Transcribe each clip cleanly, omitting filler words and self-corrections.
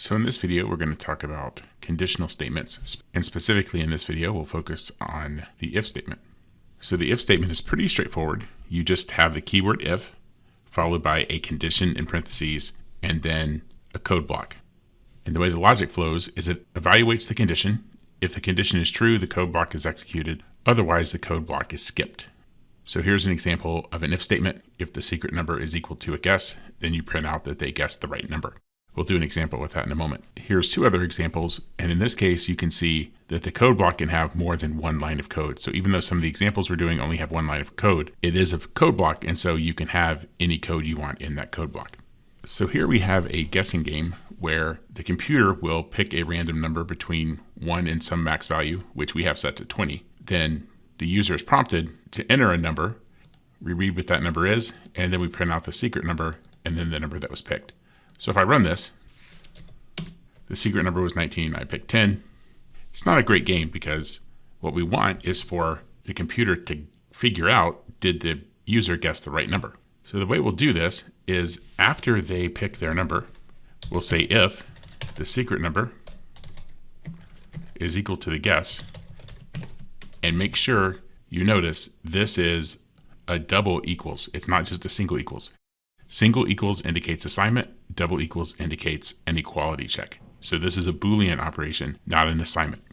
So in this video, we're going to talk about conditional statements, and specifically in this video, we'll focus on the if statement. So the if statement is pretty straightforward. You just have the keyword if, followed by a condition in parentheses, and then a code block. And the way the logic flows is it evaluates the condition. If the condition is true, the code block is executed. Otherwise, the code block is skipped. So here's an example of an if statement. If the secret number is equal to a guess, then you print out that they guessed the right number. We'll do an example with that in a moment. Here's two other examples, and in this case, you can see that the code block can have more than one line of code. So even though some of the examples we're doing only have one line of code, it is a code block, and so you can have any code you want in that code block. So here we have a guessing game where the computer will pick a random number between 1 and some max value, which we have set to 20. Then the user is prompted to enter a number. We read what that number is, and then we print out the secret number and then the number that was picked. So if I run this, the secret number was 19, I picked 10. It's not a great game because what we want is for the computer to figure out, did the user guess the right number? So the way we'll do this is after they pick their number, we'll say if the secret number is equal to the guess, and make sure you notice this is a double equals. It's not just a single equals. Single equals indicates assignment, double equals indicates an equality check. So this is a Boolean operation, not an assignment.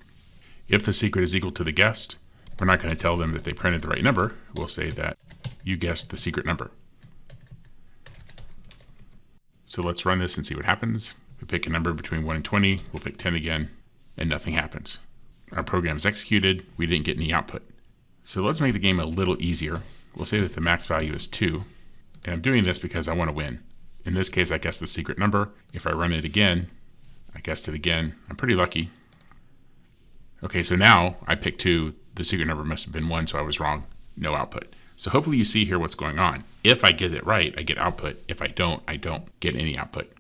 If the secret is equal to the guessed, we're not going to tell them that they printed the right number. We'll say that you guessed the secret number. So let's run this and see what happens. We pick a number between 1 and 20, we'll pick 10 again, and nothing happens. Our program is executed, we didn't get any output. So let's make the game a little easier. We'll say that the max value is 2. And I'm doing this because I want to win. In this case, I guessed the secret number. If I run it again, I guessed it again. I'm pretty lucky. Okay, so now I picked 2. The secret number must have been 1, so I was wrong. No output. So hopefully you see here what's going on. If I get it right, I get output. If I don't get any output.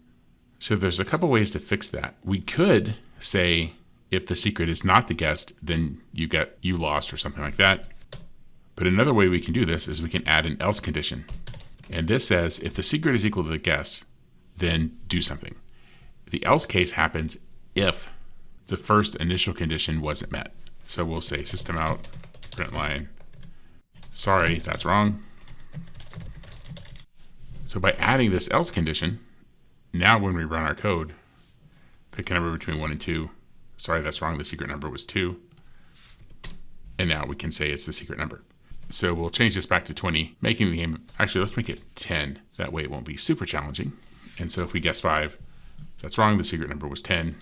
So there's a couple ways to fix that. We could say if the secret is not the guessed, then you lost or something like that. But another way we can do this is we can add an else condition. And this says if the secret is equal to the guess, then do something. The else case happens if the first initial condition wasn't met. So we'll say system out, print line, sorry, that's wrong. So by adding this else condition, now when we run our code, pick a number between 1 and 2, sorry, that's wrong, the secret number was 2. And now we can say it's the secret number. So we'll change this back to 20, making the game, actually let's make it 10. That way it won't be super challenging. And so if we guess 5, that's wrong, the secret number was 10.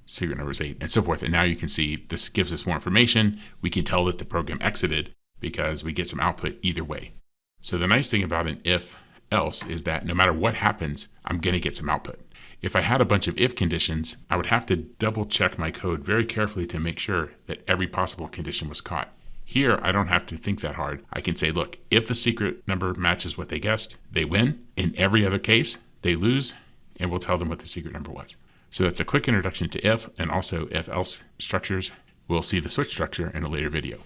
Secret number is 8, and so forth. And now you can see this gives us more information. We can tell that the program exited because we get some output either way. So the nice thing about an if else is that no matter what happens, I'm going to get some output. If I had a bunch of if conditions, I would have to double check my code very carefully to make sure that every possible condition was caught. Here, I don't have to think that hard. I can say, look, if the secret number matches what they guessed, they win. In every other case, they lose, and we'll tell them what the secret number was. So that's a quick introduction to if and also if-else structures. We'll see the switch structure in a later video.